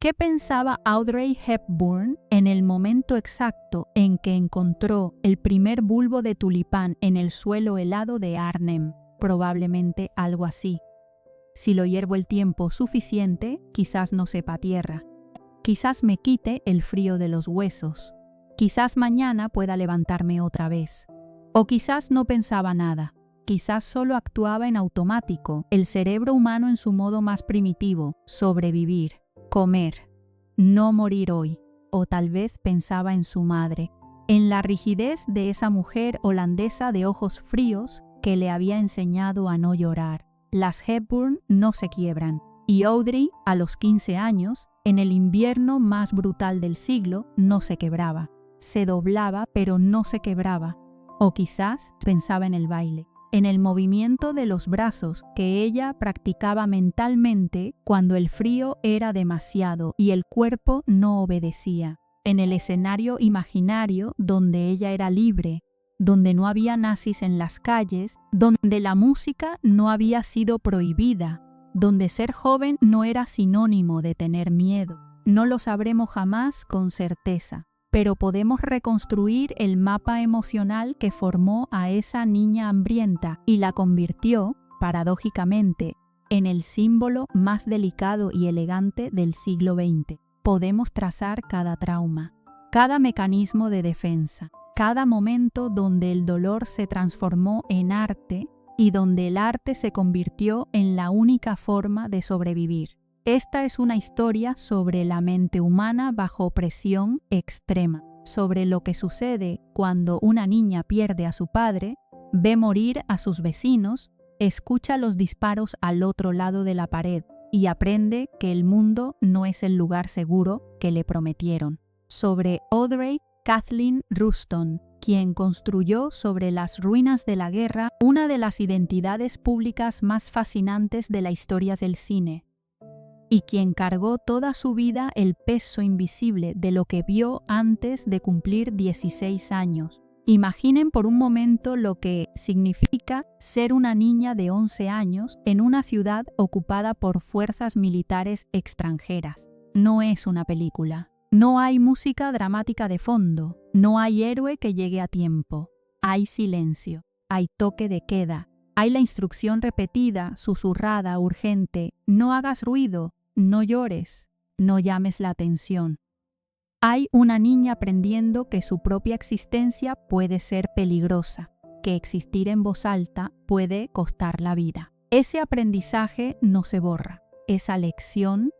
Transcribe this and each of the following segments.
¿Qué pensaba Audrey Hepburn en el momento exacto en que encontró el primer bulbo de tulipán en el suelo helado de Arnhem? Probablemente algo así. Si lo hiervo el tiempo suficiente, quizás no sepa tierra. Quizás me quite el frío de los huesos. Quizás mañana pueda levantarme otra vez. O quizás no pensaba nada. Quizás solo actuaba en automático, el cerebro humano en su modo más primitivo, sobrevivir, comer, no morir hoy. O tal vez pensaba en su madre, en la rigidez de esa mujer holandesa de ojos fríos que le había enseñado a no llorar. Las Hepburn no se quiebran. Y Audrey, a los 15 años, en el invierno más brutal del siglo, no se quebraba. Se doblaba, pero no se quebraba. O quizás pensaba en el baile, en el movimiento de los brazos que ella practicaba mentalmente cuando el frío era demasiado y el cuerpo no obedecía. En el escenario imaginario donde ella era libre, donde no había nazis en las calles, donde la música no había sido prohibida, donde ser joven no era sinónimo de tener miedo. No lo sabremos jamás con certeza, pero podemos reconstruir el mapa emocional que formó a esa niña hambrienta y la convirtió, paradójicamente, en el símbolo más delicado y elegante del siglo XX. Podemos trazar cada trauma, cada mecanismo de defensa, cada momento donde el dolor se transformó en arte y donde el arte se convirtió en la única forma de sobrevivir. Esta es una historia sobre la mente humana bajo presión extrema, sobre lo que sucede cuando una niña pierde a su padre, ve morir a sus vecinos, escucha los disparos al otro lado de la pared y aprende que el mundo no es el lugar seguro que le prometieron. Sobre Audrey Kathleen Ruston, quien construyó sobre las ruinas de la guerra una de las identidades públicas más fascinantes de la historia del cine, y quien cargó toda su vida el peso invisible de lo que vio antes de cumplir 16 años. Imaginen por un momento lo que significa ser una niña de 11 años en una ciudad ocupada por fuerzas militares extranjeras. No es una película. No hay música dramática de fondo, no hay héroe que llegue a tiempo. Hay silencio, hay toque de queda, hay la instrucción repetida, susurrada, urgente: no hagas ruido, no llores, no llames la atención. Hay una niña aprendiendo que su propia existencia puede ser peligrosa, que existir en voz alta puede costar la vida. Ese aprendizaje no se borra, esa lección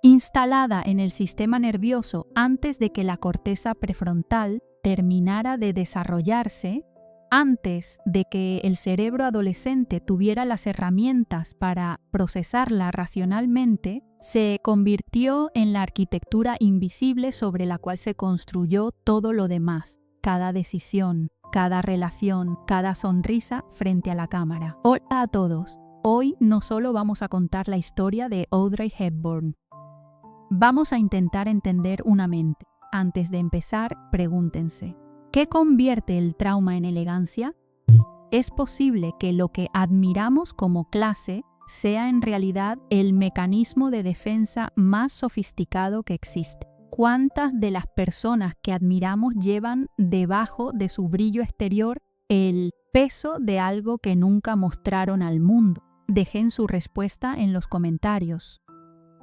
instalada en el sistema nervioso antes de que la corteza prefrontal terminara de desarrollarse, antes de que el cerebro adolescente tuviera las herramientas para procesarla racionalmente, se convirtió en la arquitectura invisible sobre la cual se construyó todo lo demás, cada decisión, cada relación, cada sonrisa frente a la cámara. Hola a todos. Hoy no solo vamos a contar la historia de Audrey Hepburn. Vamos a intentar entender una mente. Antes de empezar, pregúntense: ¿qué convierte el trauma en elegancia? ¿Es posible que lo que admiramos como clase sea en realidad el mecanismo de defensa más sofisticado que existe? ¿Cuántas de las personas que admiramos llevan debajo de su brillo exterior el peso de algo que nunca mostraron al mundo? Dejen su respuesta en los comentarios.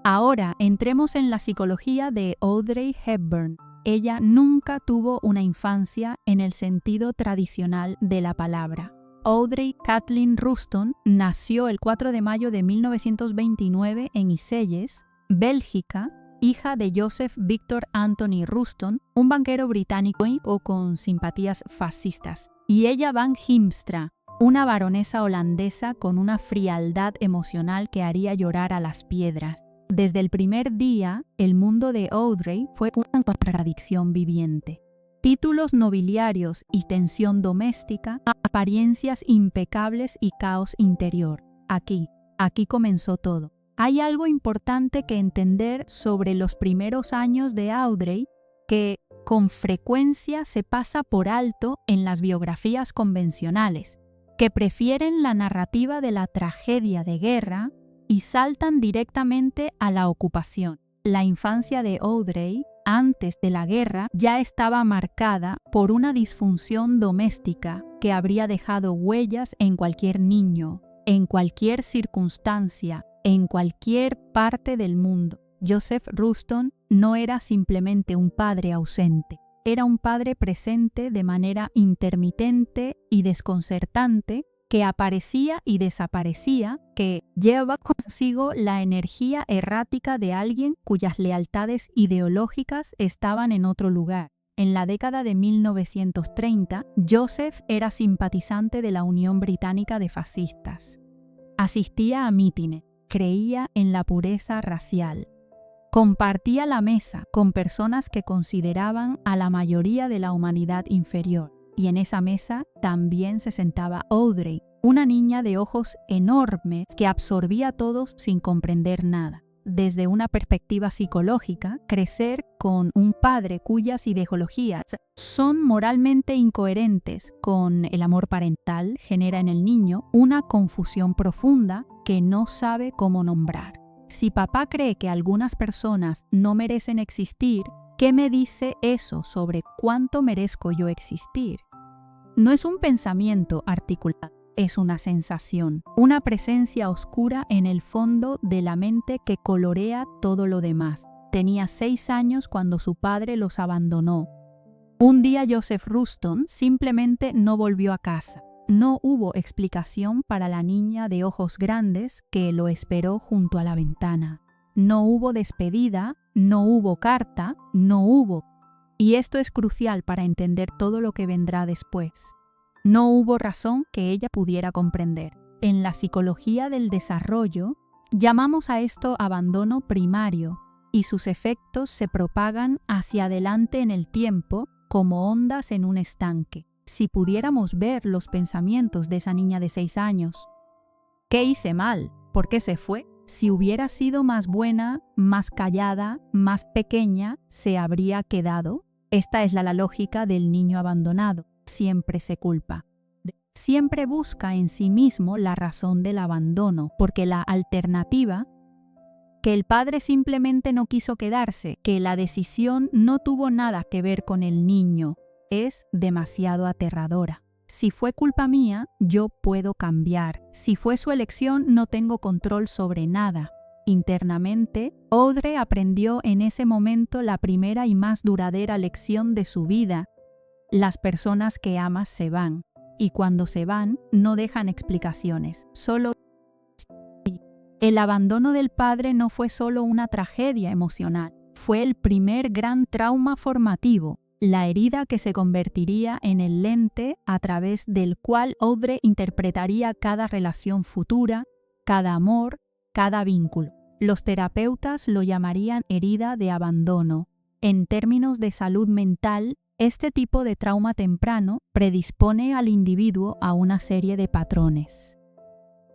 Ahora entremos en la psicología de Audrey Hepburn. Ella nunca tuvo una infancia en el sentido tradicional de la palabra. Audrey Kathleen Ruston nació el 4 de mayo de 1929 en Isselles, Bélgica, hija de Joseph Victor Anthony Ruston, un banquero británico con simpatías fascistas, y Ella van Hiemstra, una baronesa holandesa con una frialdad emocional que haría llorar a las piedras. Desde el primer día, el mundo de Audrey fue una contradicción viviente. Títulos nobiliarios y tensión doméstica, apariencias impecables y caos interior. Aquí comenzó todo. Hay algo importante que entender sobre los primeros años de Audrey que con frecuencia se pasa por alto en las biografías convencionales, que prefieren la narrativa de la tragedia de guerra y saltan directamente a la ocupación. La infancia de Audrey, antes de la guerra, ya estaba marcada por una disfunción doméstica que habría dejado huellas en cualquier niño, en cualquier circunstancia, en cualquier parte del mundo. Joseph Ruston no era simplemente un padre ausente, era un padre presente de manera intermitente y desconcertante, que aparecía y desaparecía, que lleva consigo la energía errática de alguien cuyas lealtades ideológicas estaban en otro lugar. En la década de 1930, Joseph era simpatizante de la Unión Británica de Fascistas. Asistía a mítines, creía en la pureza racial. Compartía la mesa con personas que consideraban a la mayoría de la humanidad inferior. Y en esa mesa también se sentaba Audrey, una niña de ojos enormes que absorbía a todos sin comprender nada. Desde una perspectiva psicológica, crecer con un padre cuyas ideologías son moralmente incoherentes con el amor parental genera en el niño una confusión profunda que no sabe cómo nombrar. Si papá cree que algunas personas no merecen existir, ¿qué me dice eso sobre cuánto merezco yo existir? No es un pensamiento articulado, es una sensación, una presencia oscura en el fondo de la mente que colorea todo lo demás. Tenía 6 años cuando su padre los abandonó. Un día Joseph Ruston simplemente no volvió a casa. No hubo explicación para la niña de ojos grandes que lo esperó junto a la ventana. No hubo despedida, no hubo carta, no hubo. Y esto es crucial para entender todo lo que vendrá después. No hubo razón que ella pudiera comprender. En la psicología del desarrollo, llamamos a esto abandono primario, y sus efectos se propagan hacia adelante en el tiempo como ondas en un estanque. Si pudiéramos ver los pensamientos de esa niña de 6 años. ¿Qué hice mal? ¿Por qué se fue? Si hubiera sido más buena, más callada, más pequeña, ¿se habría quedado? Esta es la lógica del niño abandonado. Siempre se culpa. Siempre busca en sí mismo la razón del abandono, porque la alternativa, que el padre simplemente no quiso quedarse, que la decisión no tuvo nada que ver con el niño, es demasiado aterradora. Si fue culpa mía, yo puedo cambiar. Si fue su elección, no tengo control sobre nada. Internamente, Audrey aprendió en ese momento la primera y más duradera lección de su vida. Las personas que amas se van, y cuando se van, no dejan explicaciones. Solo el abandono del padre no fue solo una tragedia emocional, fue el primer gran trauma formativo. La herida que se convertiría en el lente a través del cual Audrey interpretaría cada relación futura, cada amor, cada vínculo. Los terapeutas lo llamarían herida de abandono. En términos de salud mental, este tipo de trauma temprano predispone al individuo a una serie de patrones.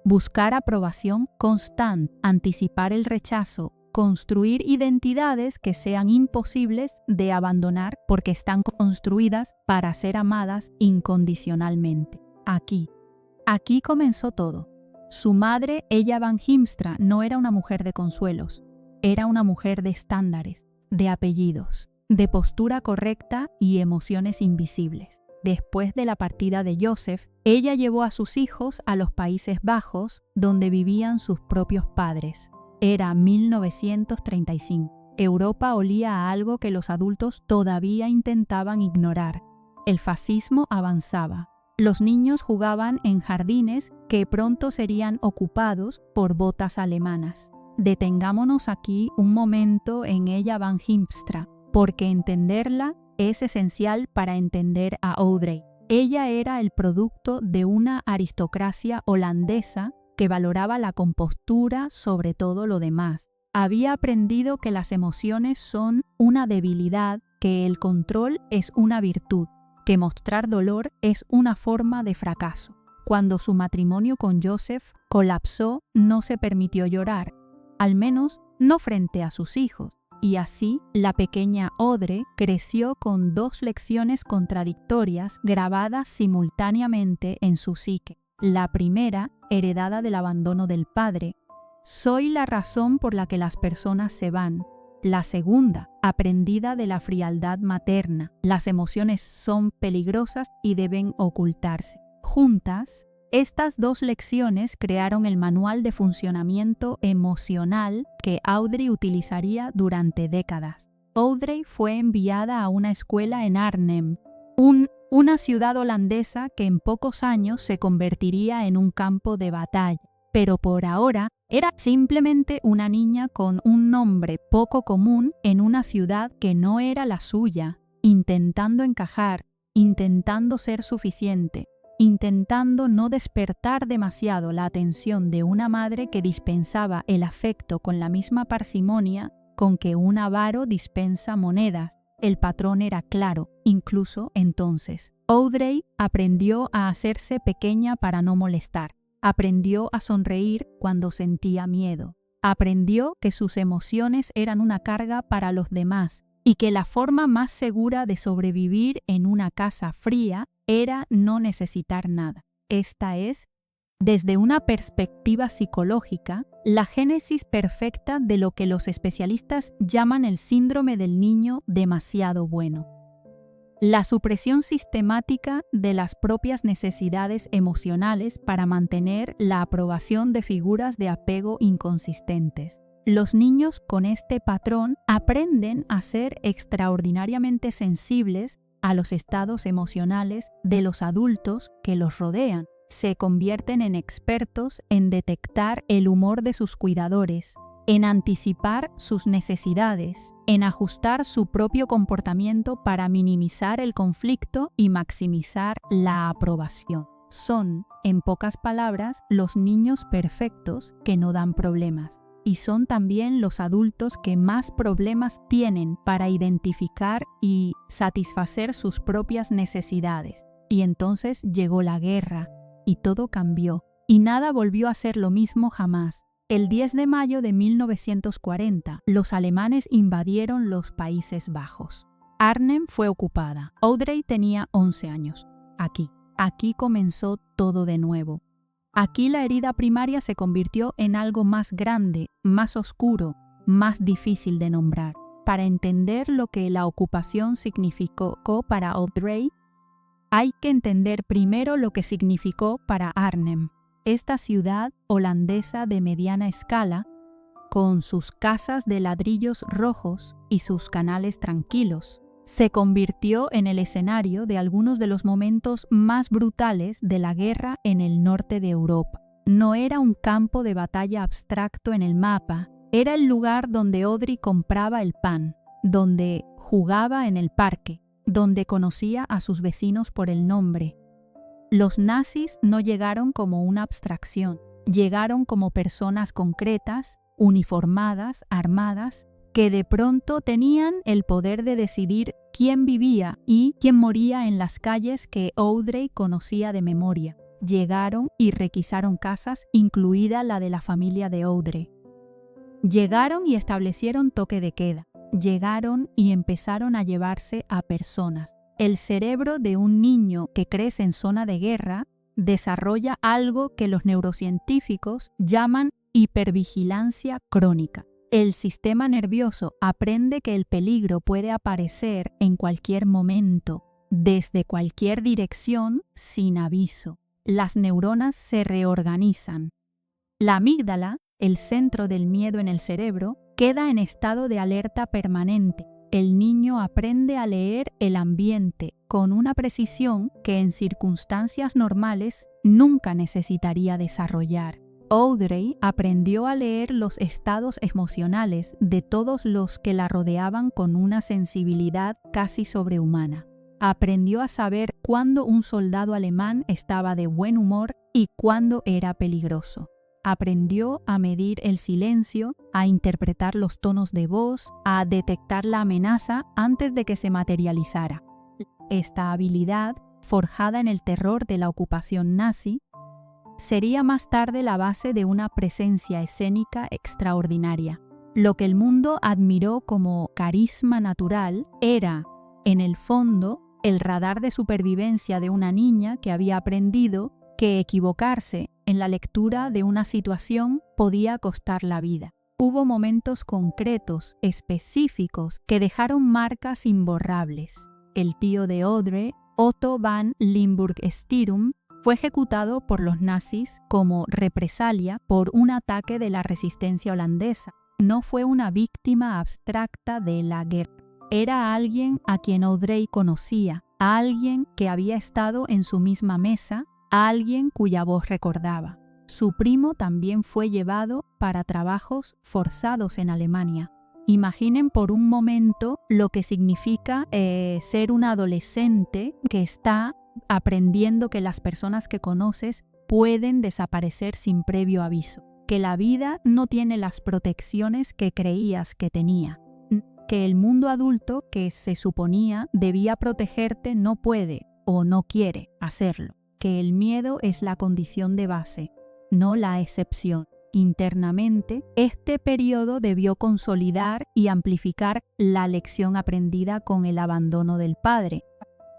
Buscar aprobación constante, anticipar el rechazo, construir identidades que sean imposibles de abandonar porque están construidas para ser amadas incondicionalmente. Aquí comenzó todo. Su madre, Ella Van Hiemstra, no era una mujer de consuelos, era una mujer de estándares, de apellidos, de postura correcta y emociones invisibles. Después de la partida de Joseph, ella llevó a sus hijos a los Países Bajos, donde vivían sus propios padres. Era 1935. Europa olía a algo que los adultos todavía intentaban ignorar. El fascismo avanzaba. Los niños jugaban en jardines que pronto serían ocupados por botas alemanas. Detengámonos aquí un momento en Ella Van Hiemstra, porque entenderla es esencial para entender a Audrey. Ella era el producto de una aristocracia holandesa que valoraba la compostura sobre todo lo demás. Había aprendido que las emociones son una debilidad, que el control es una virtud, que mostrar dolor es una forma de fracaso. Cuando su matrimonio con Joseph colapsó, no se permitió llorar, al menos no frente a sus hijos. Y así, la pequeña Audrey creció con 2 lecciones contradictorias grabadas simultáneamente en su psique. La primera, heredada del abandono del padre: soy la razón por la que las personas se van. La segunda, aprendida de la frialdad materna. Las emociones son peligrosas y deben ocultarse. Juntas, estas dos lecciones crearon el manual de funcionamiento emocional que Audrey utilizaría durante décadas. Audrey fue enviada a una escuela en Arnhem, una ciudad holandesa que en pocos años se convertiría en un campo de batalla. Pero por ahora era simplemente una niña con un nombre poco común en una ciudad que no era la suya, intentando encajar, intentando ser suficiente, intentando no despertar demasiado la atención de una madre que dispensaba el afecto con la misma parsimonia con que un avaro dispensa monedas. El patrón era claro, incluso entonces. Audrey aprendió a hacerse pequeña para no molestar. Aprendió a sonreír cuando sentía miedo. Aprendió que sus emociones eran una carga para los demás y que la forma más segura de sobrevivir en una casa fría era no necesitar nada. Esta es, desde una perspectiva psicológica, la génesis perfecta de lo que los especialistas llaman el síndrome del niño demasiado bueno. La supresión sistemática de las propias necesidades emocionales para mantener la aprobación de figuras de apego inconsistentes. Los niños con este patrón aprenden a ser extraordinariamente sensibles a los estados emocionales de los adultos que los rodean. Se convierten en expertos en detectar el humor de sus cuidadores, en anticipar sus necesidades, en ajustar su propio comportamiento para minimizar el conflicto y maximizar la aprobación. Son, en pocas palabras, los niños perfectos que no dan problemas. Y son también los adultos que más problemas tienen para identificar y satisfacer sus propias necesidades. Y entonces llegó la guerra, y todo cambió, y nada volvió a ser lo mismo jamás. El 10 de mayo de 1940, los alemanes invadieron los Países Bajos. Arnhem fue ocupada. Audrey tenía 11 años. Aquí comenzó todo de nuevo. Aquí la herida primaria se convirtió en algo más grande, más oscuro, más difícil de nombrar. Para entender lo que la ocupación significó para Audrey, hay que entender primero lo que significó para Arnhem. Esta ciudad holandesa de mediana escala, con sus casas de ladrillos rojos y sus canales tranquilos, se convirtió en el escenario de algunos de los momentos más brutales de la guerra en el norte de Europa. No era un campo de batalla abstracto en el mapa, era el lugar donde Audrey compraba el pan, donde jugaba en el parque, donde conocía a sus vecinos por el nombre. Los nazis no llegaron como una abstracción, llegaron como personas concretas, uniformadas, armadas, que de pronto tenían el poder de decidir quién vivía y quién moría en las calles que Audrey conocía de memoria. Llegaron y requisaron casas, incluida la de la familia de Audrey. Llegaron y establecieron toque de queda. Llegaron y empezaron a llevarse a personas. El cerebro de un niño que crece en zona de guerra desarrolla algo que los neurocientíficos llaman hipervigilancia crónica. El sistema nervioso aprende que el peligro puede aparecer en cualquier momento, desde cualquier dirección, sin aviso. Las neuronas se reorganizan. La amígdala, el centro del miedo en el cerebro, queda en estado de alerta permanente. El niño aprende a leer el ambiente con una precisión que en circunstancias normales nunca necesitaría desarrollar. Audrey aprendió a leer los estados emocionales de todos los que la rodeaban con una sensibilidad casi sobrehumana. Aprendió a saber cuándo un soldado alemán estaba de buen humor y cuándo era peligroso. Aprendió a medir el silencio, a interpretar los tonos de voz, a detectar la amenaza antes de que se materializara. Esta habilidad, forjada en el terror de la ocupación nazi, sería más tarde la base de una presencia escénica extraordinaria. Lo que el mundo admiró como carisma natural era, en el fondo, el radar de supervivencia de una niña que había aprendido que equivocarse en la lectura de una situación podía costar la vida. Hubo momentos concretos, específicos, que dejaron marcas imborrables. El tío de Audrey, Otto van Limburg-Stirum, fue ejecutado por los nazis como represalia por un ataque de la resistencia holandesa. No fue una víctima abstracta de la guerra. Era alguien a quien Audrey conocía, a alguien que había estado en su misma mesa, a alguien cuya voz recordaba. Su primo también fue llevado para trabajos forzados en Alemania. Imaginen por un momento lo que significa ser un adolescente que está aprendiendo que las personas que conoces pueden desaparecer sin previo aviso, que la vida no tiene las protecciones que creías que tenía, que el mundo adulto que se suponía debía protegerte no puede o no quiere hacerlo, que el miedo es la condición de base, no la excepción. Internamente, este periodo debió consolidar y amplificar la lección aprendida con el abandono del padre.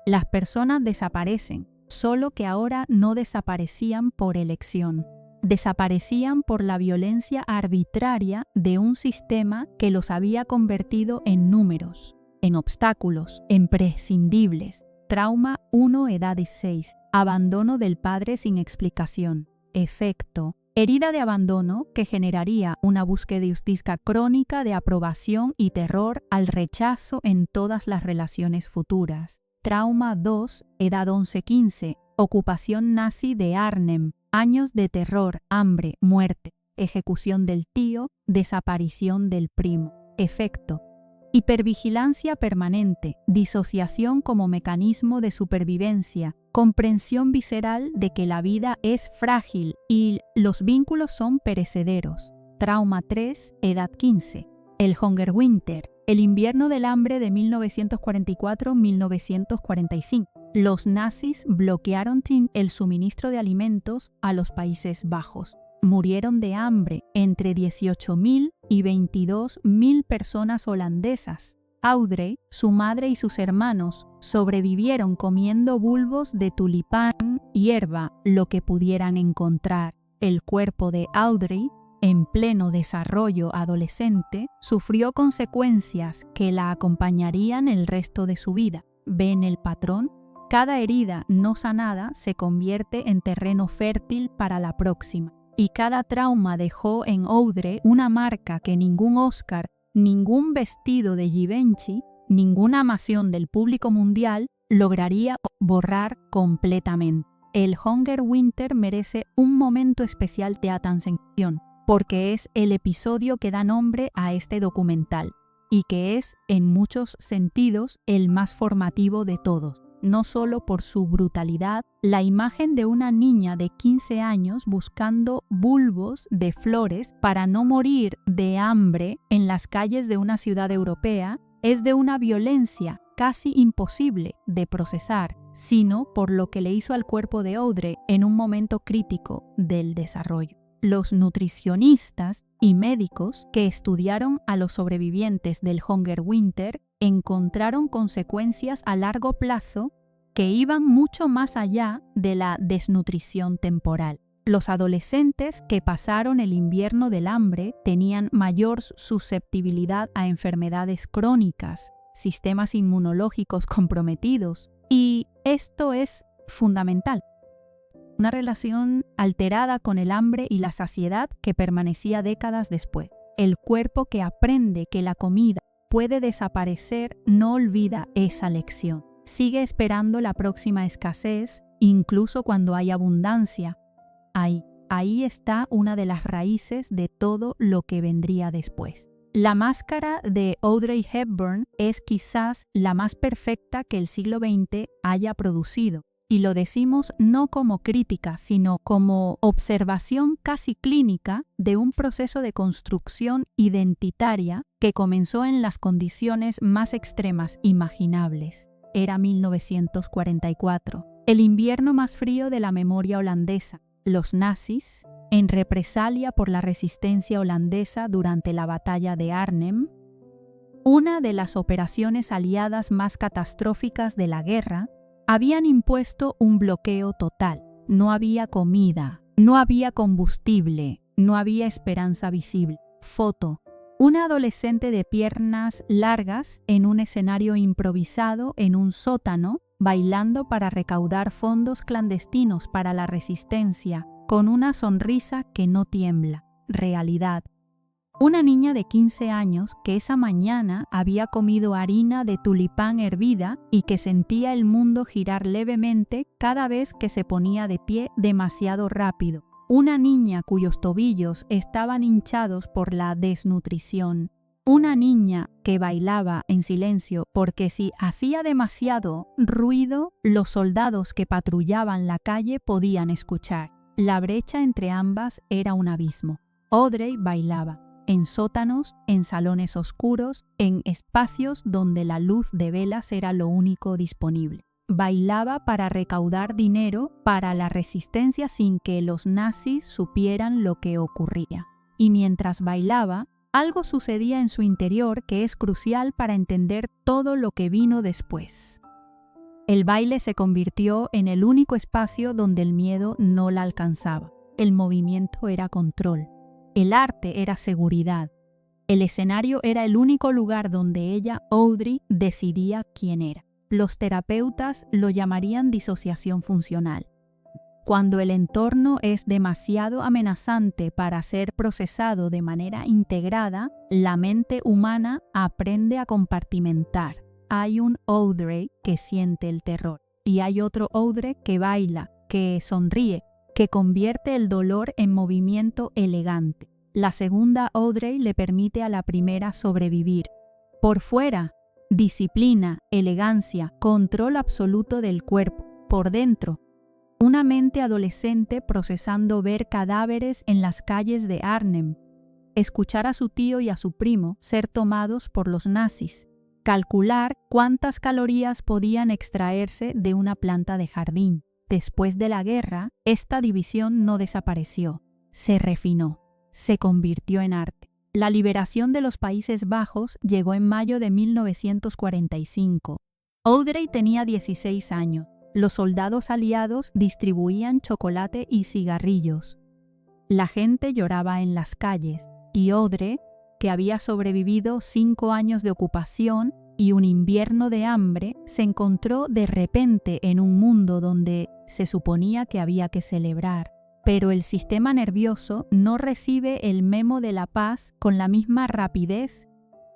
Las personas desaparecen, solo que ahora no desaparecían por elección. Desaparecían por la violencia arbitraria de un sistema que los había convertido en números, en obstáculos, en prescindibles. Trauma 1, edad 16. Abandono del padre sin explicación. Efecto. Herida de abandono que generaría una búsqueda hostisca crónica de aprobación y terror al rechazo en todas las relaciones futuras. Trauma 2, edad 11-15, ocupación nazi de Arnhem, años de terror, hambre, muerte, ejecución del tío, desaparición del primo. Efecto. Hipervigilancia permanente, disociación como mecanismo de supervivencia, comprensión visceral de que la vida es frágil y los vínculos son perecederos. Trauma 3, edad 15. El Hungerwinter, el invierno del hambre de 1944-1945. Los nazis bloquearon el suministro de alimentos a los Países Bajos. Murieron de hambre entre 18.000 y 22.000 personas holandesas. Audrey, su madre y sus hermanos sobrevivieron comiendo bulbos de tulipán, hierba, lo que pudieran encontrar. El cuerpo de Audrey, en pleno desarrollo adolescente, sufrió consecuencias que la acompañarían el resto de su vida. ¿Ven el patrón? Cada herida no sanada se convierte en terreno fértil para la próxima. Y cada trauma dejó en Audrey una marca que ningún Oscar, ningún vestido de Givenchy, ninguna amación del público mundial lograría borrar completamente. El Hungerwinter merece un momento especial de atención, porque es el episodio que da nombre a este documental y que es, en muchos sentidos, el más formativo de todos. No solo por su brutalidad, la imagen de una niña de 15 años buscando bulbos de flores para no morir de hambre en las calles de una ciudad europea es de una violencia casi imposible de procesar, sino por lo que le hizo al cuerpo de Audrey en un momento crítico del desarrollo. Los nutricionistas y médicos que estudiaron a los sobrevivientes del Hungerwinter encontraron consecuencias a largo plazo que iban mucho más allá de la desnutrición temporal. Los adolescentes que pasaron el invierno del hambre tenían mayor susceptibilidad a enfermedades crónicas, sistemas inmunológicos comprometidos, y esto es fundamental. Una relación alterada con el hambre y la saciedad que permanecía décadas después. El cuerpo que aprende que la comida puede desaparecer no olvida esa lección. Sigue esperando la próxima escasez, incluso cuando hay abundancia. Ahí está una de las raíces de todo lo que vendría después. La máscara de Audrey Hepburn es quizás la más perfecta que el siglo XX haya producido. Y lo decimos no como crítica, sino como observación casi clínica de un proceso de construcción identitaria que comenzó en las condiciones más extremas imaginables. Era 1944, el invierno más frío de la memoria holandesa. Los nazis, en represalia por la resistencia holandesa durante la batalla de Arnhem, una de las operaciones aliadas más catastróficas de la guerra, habían impuesto un bloqueo total. No había comida, no había combustible, no había esperanza visible. Foto. Una adolescente de piernas largas en un escenario improvisado en un sótano, bailando para recaudar fondos clandestinos para la resistencia, con una sonrisa que no tiembla. Realidad. Una niña de 15 años que esa mañana había comido harina de tulipán hervida y que sentía el mundo girar levemente cada vez que se ponía de pie demasiado rápido. Una niña cuyos tobillos estaban hinchados por la desnutrición. Una niña que bailaba en silencio porque si hacía demasiado ruido, los soldados que patrullaban la calle podían escuchar. La brecha entre ambas era un abismo. Audrey bailaba en sótanos, en salones oscuros, en espacios donde la luz de velas era lo único disponible. Bailaba para recaudar dinero para la resistencia sin que los nazis supieran lo que ocurría. Y mientras bailaba, algo sucedía en su interior que es crucial para entender todo lo que vino después. El baile se convirtió en el único espacio donde el miedo no la alcanzaba. El movimiento era control. El arte era seguridad. El escenario era el único lugar donde ella, Audrey, decidía quién era. Los terapeutas lo llamarían disociación funcional. Cuando el entorno es demasiado amenazante para ser procesado de manera integrada, la mente humana aprende a compartimentar. Hay un Audrey que siente el terror y hay otro Audrey que baila, que sonríe, que convierte el dolor en movimiento elegante. La segunda Audrey le permite a la primera sobrevivir. Por fuera, disciplina, elegancia, control absoluto del cuerpo. Por dentro, una mente adolescente procesando ver cadáveres en las calles de Arnhem, escuchar a su tío y a su primo ser tomados por los nazis, calcular cuántas calorías podían extraerse de una planta de jardín. Después de la guerra, esta división no desapareció, se refinó, se convirtió en arte. La liberación de los Países Bajos llegó en mayo de 1945. Audrey tenía 16 años. Los soldados aliados distribuían chocolate y cigarrillos. La gente lloraba en las calles y Audrey, que había sobrevivido 5 años de ocupación y un invierno de hambre, se encontró de repente en un mundo donde se suponía que había que celebrar. Pero el sistema nervioso no recibe el memo de la paz con la misma rapidez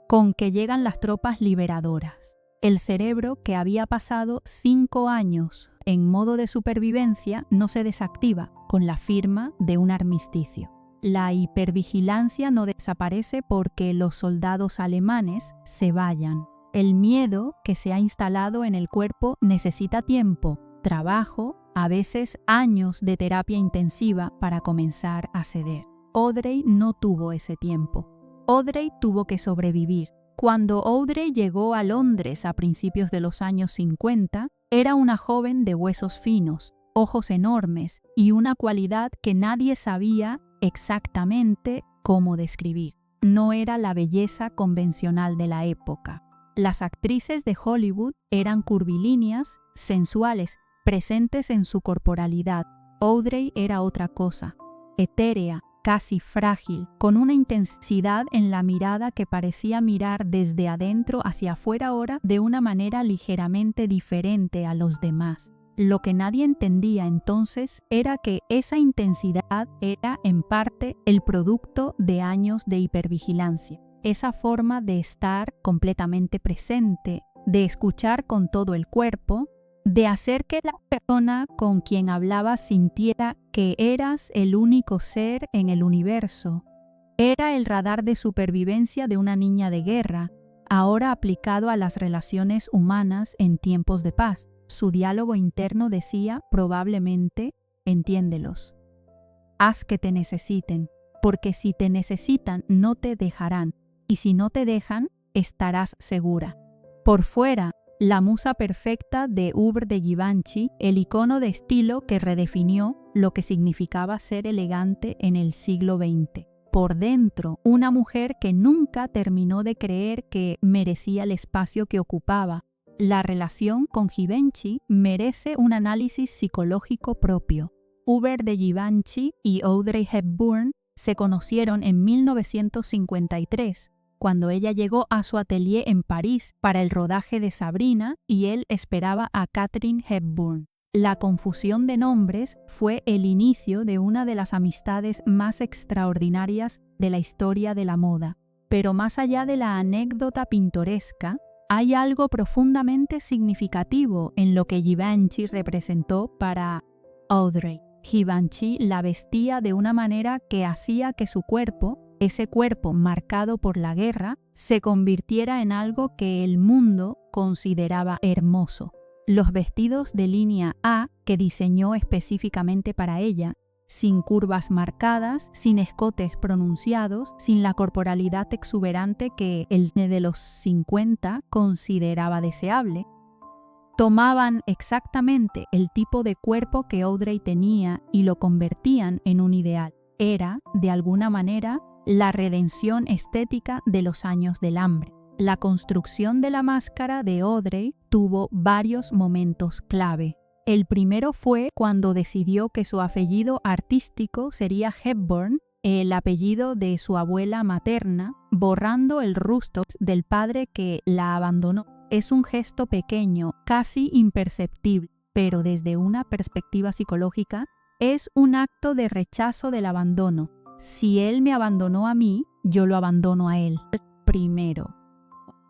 con que llegan las tropas liberadoras. El cerebro, que había pasado 5 años en modo de supervivencia, no se desactiva con la firma de un armisticio. La hipervigilancia no desaparece porque los soldados alemanes se vayan. El miedo que se ha instalado en el cuerpo necesita tiempo, trabajo, a veces años de terapia intensiva para comenzar a ceder. Audrey no tuvo ese tiempo. Audrey tuvo que sobrevivir. Cuando Audrey llegó a Londres a principios de los años 50, era una joven de huesos finos, ojos enormes y una cualidad que nadie sabía exactamente cómo describir. No era la belleza convencional de la época. Las actrices de Hollywood eran curvilíneas, sensuales, presentes en su corporalidad. Audrey era otra cosa, etérea, casi frágil, con una intensidad en la mirada que parecía mirar desde adentro hacia afuera ahora de una manera ligeramente diferente a los demás. Lo que nadie entendía entonces era que esa intensidad era en parte el producto de años de hipervigilancia. Esa forma de estar completamente presente, de escuchar con todo el cuerpo, de hacer que la persona con quien hablabas sintiera que eras el único ser en el universo. Era el radar de supervivencia de una niña de guerra, ahora aplicado a las relaciones humanas en tiempos de paz. Su diálogo interno decía probablemente, entiéndelos. Haz que te necesiten, porque si te necesitan no te dejarán, y si no te dejan, estarás segura. Por fuera, la musa perfecta de Hubert de Givenchy, el icono de estilo que redefinió lo que significaba ser elegante en el siglo XX. Por dentro, una mujer que nunca terminó de creer que merecía el espacio que ocupaba. La relación con Givenchy merece un análisis psicológico propio. Hubert de Givenchy y Audrey Hepburn Se conocieron en 1953, cuando ella llegó a su atelier en París para el rodaje de Sabrina y él esperaba a Katharine Hepburn. La confusión de nombres fue el inicio de una de las amistades más extraordinarias de la historia de la moda. Pero más allá de la anécdota pintoresca, hay algo profundamente significativo en lo que Givenchy representó para Audrey. Givenchy la vestía de una manera que hacía que su cuerpo, ese cuerpo marcado por la guerra, se convirtiera en algo que el mundo consideraba hermoso. Los vestidos de línea A que diseñó específicamente para ella, sin curvas marcadas, sin escotes pronunciados, sin la corporalidad exuberante que el de los 50 consideraba deseable, tomaban exactamente el tipo de cuerpo que Audrey tenía y lo convertían en un ideal. Era, de alguna manera, la redención estética de los años del hambre. La construcción de la máscara de Audrey tuvo varios momentos clave. El primero fue cuando decidió que su apellido artístico sería Hepburn, el apellido de su abuela materna, borrando el Rustos del padre que la abandonó. Es un gesto pequeño, casi imperceptible, pero desde una perspectiva psicológica, es un acto de rechazo del abandono. Si él me abandonó a mí, yo lo abandono a él. Primero.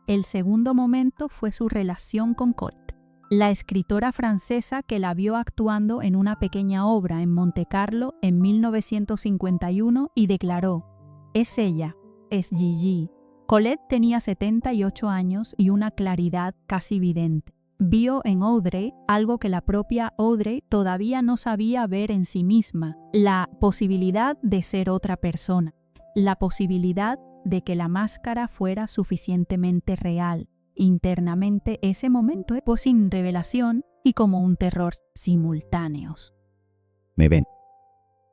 El segundo momento fue su relación con Colt, la escritora francesa que la vio actuando en una pequeña obra en Montecarlo en 1951 y declaró: «Es ella, es Gigi». Colette tenía 78 años y una claridad casi vidente. Vio en Audrey algo que la propia Audrey todavía no sabía ver en sí misma, la posibilidad de ser otra persona, la posibilidad de que la máscara fuera suficientemente real. Internamente ese momento fue sin revelación y como un terror simultáneos. Me ven.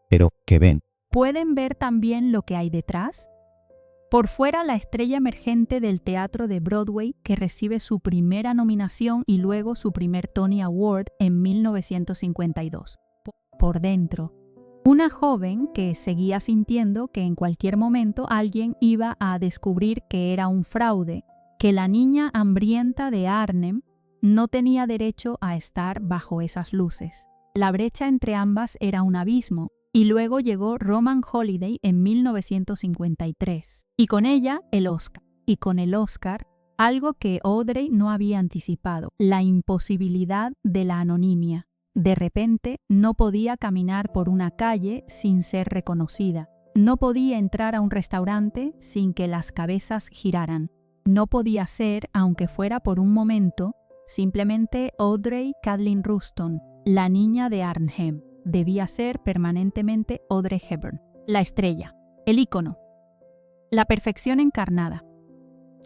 Pero, ¿qué ven? ¿Pueden ver también lo que hay detrás? Por fuera, la estrella emergente del teatro de Broadway que recibe su primera nominación y luego su primer Tony Award en 1952. Por dentro, una joven que seguía sintiendo que en cualquier momento alguien iba a descubrir que era un fraude, que la niña hambrienta de Arnhem no tenía derecho a estar bajo esas luces. La brecha entre ambas era un abismo, y luego llegó Roman Holiday en 1953, y con ella el Oscar, y con el Oscar algo que Audrey no había anticipado, la imposibilidad de la anonimia. De repente no podía caminar por una calle sin ser reconocida, no podía entrar a un restaurante sin que las cabezas giraran, no podía ser, aunque fuera por un momento, simplemente Audrey Kathleen Ruston, la niña de Arnhem. Debía ser permanentemente Audrey Hepburn, la estrella, el ícono, la perfección encarnada.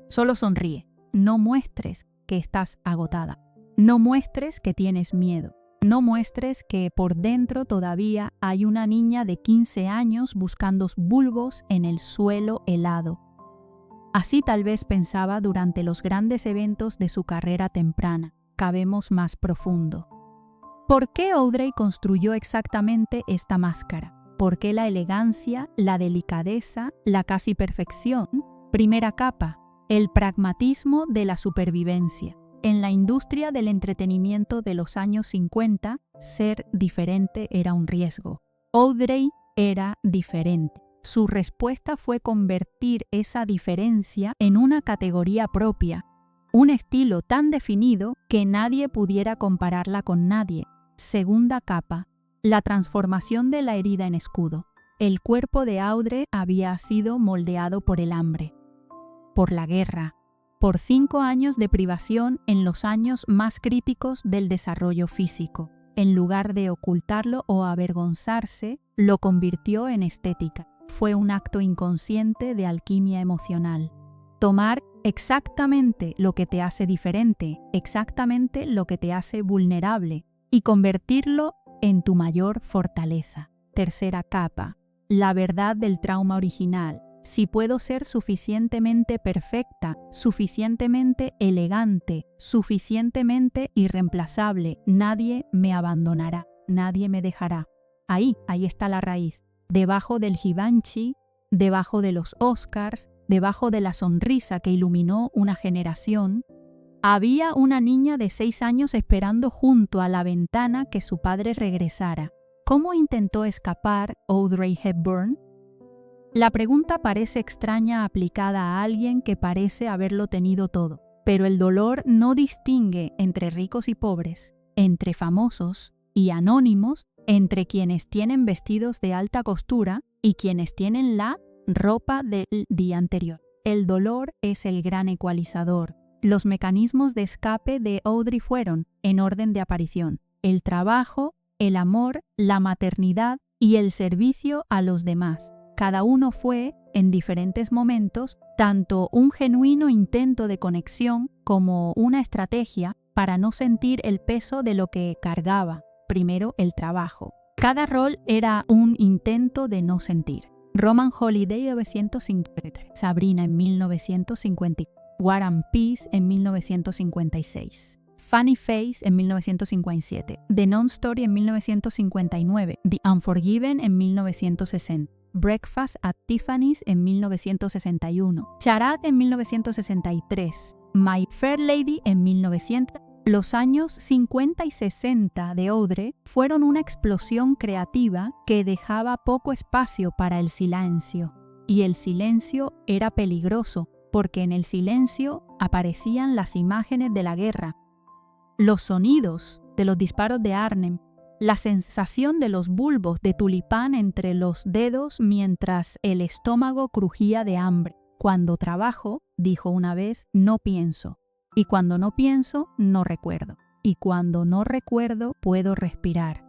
Solo sonríe, no muestres que estás agotada, no muestres que tienes miedo, no muestres que por dentro todavía hay una niña de 15 años buscando bulbos en el suelo helado. Así tal vez pensaba durante los grandes eventos de su carrera temprana. Cabemos más profundo. ¿Por qué Audrey construyó exactamente esta máscara? ¿Por qué la elegancia, la delicadeza, la casi perfección? Primera capa, el pragmatismo de la supervivencia. En la industria del entretenimiento de los años 50, ser diferente era un riesgo. Audrey era diferente. Su respuesta fue convertir esa diferencia en una categoría propia, un estilo tan definido que nadie pudiera compararla con nadie. Segunda capa, la transformación de la herida en escudo. El cuerpo de Audrey había sido moldeado por el hambre, por la guerra, por 5 años de privación en los años más críticos del desarrollo físico. En lugar de ocultarlo o avergonzarse, lo convirtió en estética. Fue un acto inconsciente de alquimia emocional. Tomar exactamente lo que te hace diferente, exactamente lo que te hace vulnerable, y convertirlo en tu mayor fortaleza. Tercera capa, la verdad del trauma original. Si puedo ser suficientemente perfecta, suficientemente elegante, suficientemente irreemplazable, nadie me abandonará, nadie me dejará. Ahí está la raíz. debajo del Givenchy, debajo de los Oscars, debajo de la sonrisa que iluminó una generación, había una niña de 6 años esperando junto a la ventana que su padre regresara. ¿Cómo intentó escapar Audrey Hepburn? La pregunta parece extraña aplicada a alguien que parece haberlo tenido todo, pero el dolor no distingue entre ricos y pobres, entre famosos y anónimos, entre quienes tienen vestidos de alta costura y quienes tienen la ropa del día anterior. El dolor es el gran ecualizador. Los mecanismos de escape de Audrey fueron, en orden de aparición, el trabajo, el amor, la maternidad y el servicio a los demás. Cada uno fue, en diferentes momentos, tanto un genuino intento de conexión como una estrategia para no sentir el peso de lo que cargaba. Primero, el trabajo. Cada rol era un intento de no sentir. Roman Holiday, 1953. Sabrina, en 1950. War and Peace, en 1956. Funny Face, en 1957. The Non-Story, en 1959. The Unforgiven, en 1960. Breakfast at Tiffany's, en 1961. Charade, en 1963. My Fair Lady, en 1900. Los años 50 y 60 de Audrey fueron una explosión creativa que dejaba poco espacio para el silencio. Y el silencio era peligroso, porque en el silencio aparecían las imágenes de la guerra, los sonidos de los disparos de Arnhem, la sensación de los bulbos de tulipán entre los dedos mientras el estómago crujía de hambre. Cuando trabajo, dijo una vez, no pienso. Y cuando no pienso, no recuerdo. Y cuando no recuerdo, puedo respirar.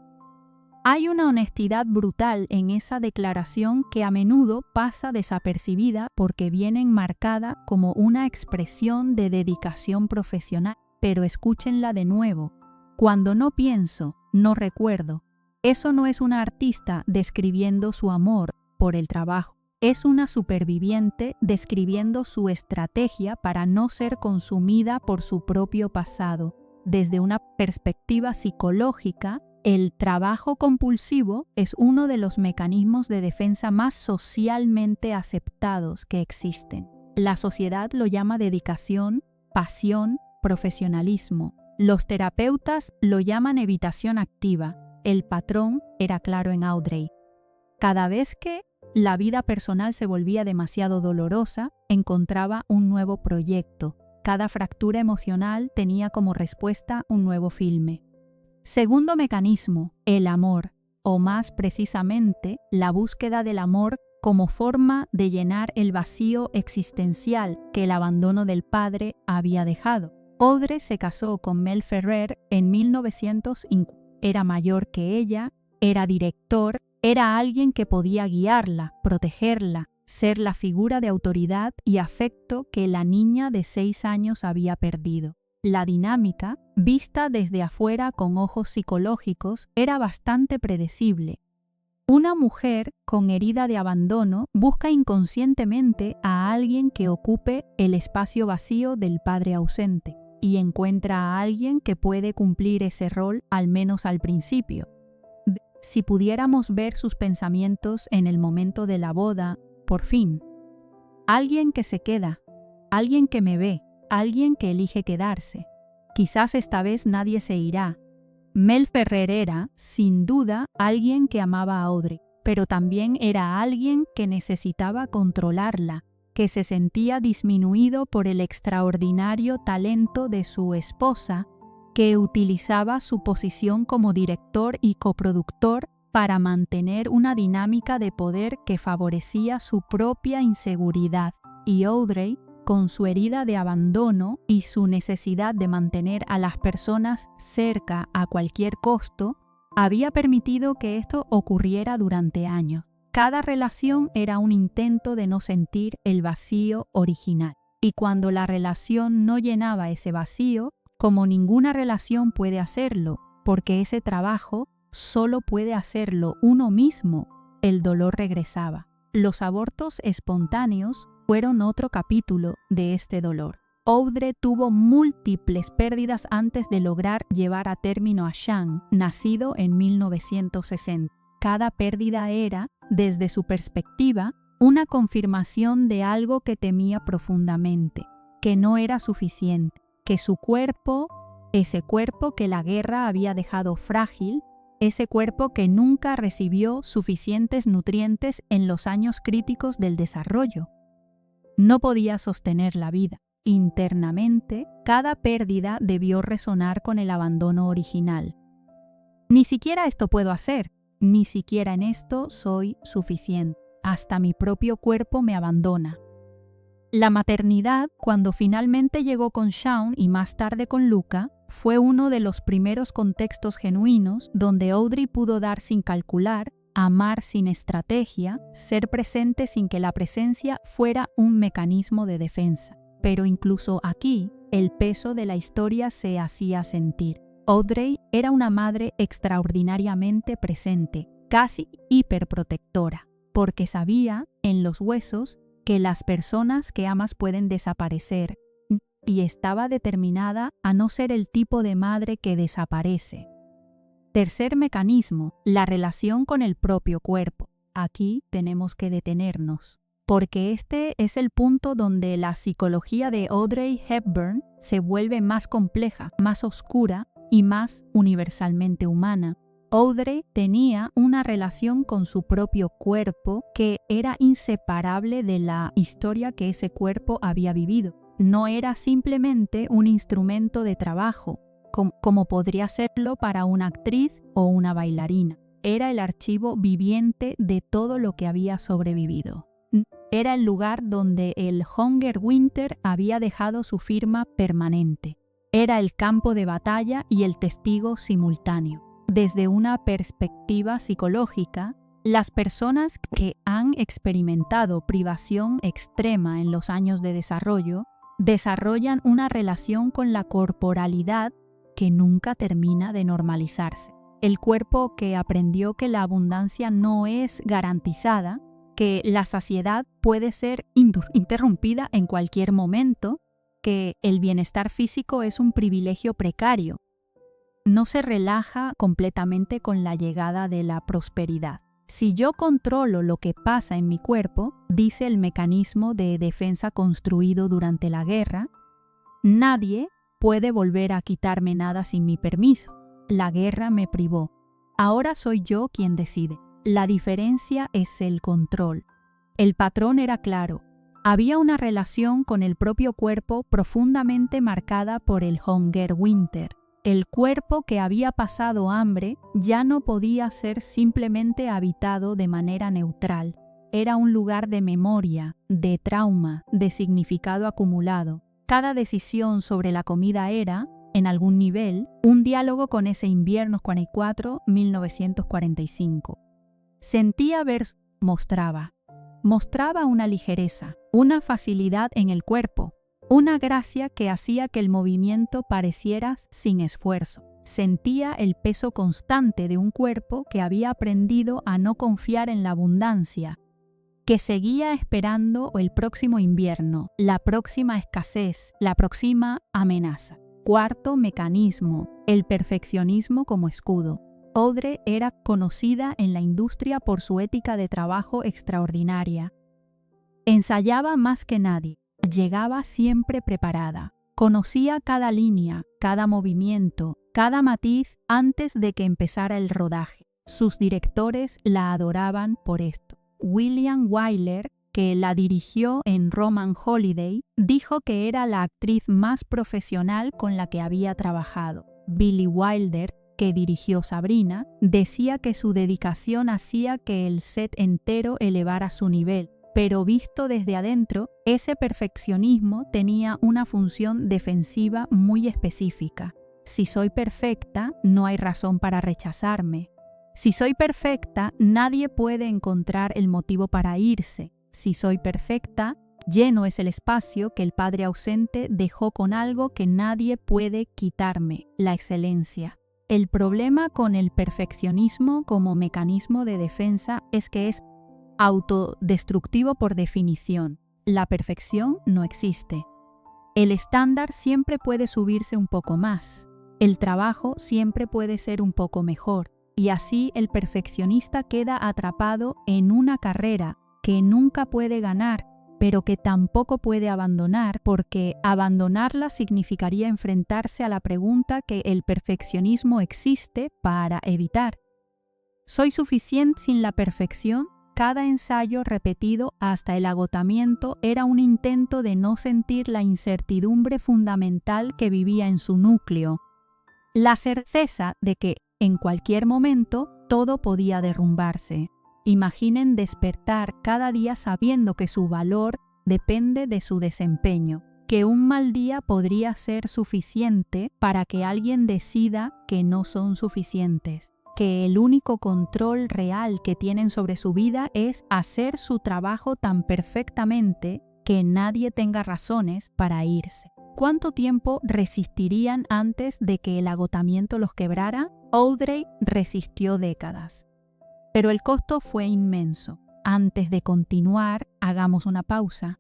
Hay una honestidad brutal en esa declaración que a menudo pasa desapercibida porque viene enmarcada como una expresión de dedicación profesional. Pero escúchenla de nuevo. Cuando no pienso, no recuerdo. Eso no es una artista describiendo su amor por el trabajo. Es una superviviente describiendo su estrategia para no ser consumida por su propio pasado. Desde una perspectiva psicológica, el trabajo compulsivo es uno de los mecanismos de defensa más socialmente aceptados que existen. La sociedad lo llama dedicación, pasión, profesionalismo. Los terapeutas lo llaman evitación activa. El patrón era claro en Audrey. Cada vez que la vida personal se volvía demasiado dolorosa, encontraba un nuevo proyecto. Cada fractura emocional tenía como respuesta un nuevo filme. Segundo mecanismo, el amor, o más precisamente, la búsqueda del amor como forma de llenar el vacío existencial que el abandono del padre había dejado. Audrey se casó con Mel Ferrer en 1950. Era mayor que ella, era director, era alguien que podía guiarla, protegerla, ser la figura de autoridad y afecto que la niña de 6 años había perdido. La dinámica, vista desde afuera con ojos psicológicos, era bastante predecible. Una mujer con herida de abandono busca inconscientemente a alguien que ocupe el espacio vacío del padre ausente y encuentra a alguien que puede cumplir ese rol al menos al principio. Si pudiéramos ver sus pensamientos en el momento de la boda, por fin. Alguien que se queda, alguien que me ve, alguien que elige quedarse. Quizás esta vez nadie se irá. Mel Ferrer era, sin duda, alguien que amaba a Audrey, pero también era alguien que necesitaba controlarla, que se sentía disminuido por el extraordinario talento de su esposa, que utilizaba su posición como director y coproductor para mantener una dinámica de poder que favorecía su propia inseguridad. Y Audrey, con su herida de abandono y su necesidad de mantener a las personas cerca a cualquier costo, había permitido que esto ocurriera durante años. Cada relación era un intento de no sentir el vacío original. Y cuando la relación no llenaba ese vacío, como ninguna relación puede hacerlo, porque ese trabajo solo puede hacerlo uno mismo, el dolor regresaba. Los abortos espontáneos fueron otro capítulo de este dolor. Audrey tuvo múltiples pérdidas antes de lograr llevar a término a Sean, nacido en 1960. Cada pérdida era desde su perspectiva, una confirmación de algo que temía profundamente, que no era suficiente, que su cuerpo, ese cuerpo que la guerra había dejado frágil, ese cuerpo que nunca recibió suficientes nutrientes en los años críticos del desarrollo, no podía sostener la vida. Internamente, cada pérdida debió resonar con el abandono original. Ni siquiera esto puedo hacer, ni siquiera en esto soy suficiente. Hasta mi propio cuerpo me abandona. La maternidad, cuando finalmente llegó con Shaun y más tarde con Luca, fue uno de los primeros contextos genuinos donde Audrey pudo dar sin calcular, amar sin estrategia, ser presente sin que la presencia fuera un mecanismo de defensa. Pero incluso aquí, el peso de la historia se hacía sentir. Audrey era una madre extraordinariamente presente, casi hiperprotectora, porque sabía, en los huesos, que las personas que amas pueden desaparecer, y estaba determinada a no ser el tipo de madre que desaparece. Tercer mecanismo, la relación con el propio cuerpo. Aquí tenemos que detenernos, porque este es el punto donde la psicología de Audrey Hepburn se vuelve más compleja, más oscura y más universalmente humana. Audrey tenía una relación con su propio cuerpo que era inseparable de la historia que ese cuerpo había vivido. No era simplemente un instrumento de trabajo, como podría serlo para una actriz o una bailarina. Era el archivo viviente de todo lo que había sobrevivido. Era el lugar donde el Hunger Winter había dejado su firma permanente. Era el campo de batalla y el testigo simultáneo. Desde una perspectiva psicológica, las personas que han experimentado privación extrema en los años de desarrollo desarrollan una relación con la corporalidad que nunca termina de normalizarse. El cuerpo que aprendió que la abundancia no es garantizada, que la saciedad puede ser interrumpida en cualquier momento, que el bienestar físico es un privilegio precario. No se relaja completamente con la llegada de la prosperidad. Si yo controlo lo que pasa en mi cuerpo, dice el mecanismo de defensa construido durante la guerra, nadie puede volver a quitarme nada sin mi permiso. La guerra me privó. Ahora soy yo quien decide. La diferencia es el control. El patrón era claro. Había una relación con el propio cuerpo profundamente marcada por el Hunger Winter. El cuerpo que había pasado hambre ya no podía ser simplemente habitado de manera neutral. Era un lugar de memoria, de trauma, de significado acumulado. Cada decisión sobre la comida era, en algún nivel, un diálogo con ese invierno 1945. Sentía mostraba una ligereza, una facilidad en el cuerpo, una gracia que hacía que el movimiento pareciera sin esfuerzo. Sentía el peso constante de un cuerpo que había aprendido a no confiar en la abundancia, que seguía esperando el próximo invierno, la próxima escasez, la próxima amenaza. Cuarto mecanismo, el perfeccionismo como escudo. Audrey era conocida en la industria por su ética de trabajo extraordinaria. Ensayaba más que nadie. Llegaba siempre preparada. Conocía cada línea, cada movimiento, cada matiz antes de que empezara el rodaje. Sus directores la adoraban por esto. William Wyler, que la dirigió en Roman Holiday, dijo que era la actriz más profesional con la que había trabajado. Billy Wilder, que dirigió Sabrina, decía que su dedicación hacía que el set entero elevara su nivel. Pero visto desde adentro, ese perfeccionismo tenía una función defensiva muy específica. Si soy perfecta, no hay razón para rechazarme. Si soy perfecta, nadie puede encontrar el motivo para irse. Si soy perfecta, lleno es el espacio que el padre ausente dejó con algo que nadie puede quitarme, la excelencia. El problema con el perfeccionismo como mecanismo de defensa es que es autodestructivo por definición. La perfección no existe. El estándar siempre puede subirse un poco más. El trabajo siempre puede ser un poco mejor. y así el perfeccionista queda atrapado en una carrera que nunca puede ganar, pero que tampoco puede abandonar, porque abandonarla significaría enfrentarse a la pregunta que el perfeccionismo existe para evitar. ¿Soy suficiente sin la perfección? Cada ensayo repetido hasta el agotamiento era un intento de no sentir la incertidumbre fundamental que vivía en su núcleo, la certeza de que, en cualquier momento, todo podía derrumbarse. Imaginen despertar cada día sabiendo que su valor depende de su desempeño, que un mal día podría ser suficiente para que alguien decida que no son suficientes, que el único control real que tienen sobre su vida es hacer su trabajo tan perfectamente que nadie tenga razones para irse. ¿Cuánto tiempo resistirían antes de que el agotamiento los quebrara? Audrey resistió décadas. Pero el costo fue inmenso. Antes de continuar, hagamos una pausa.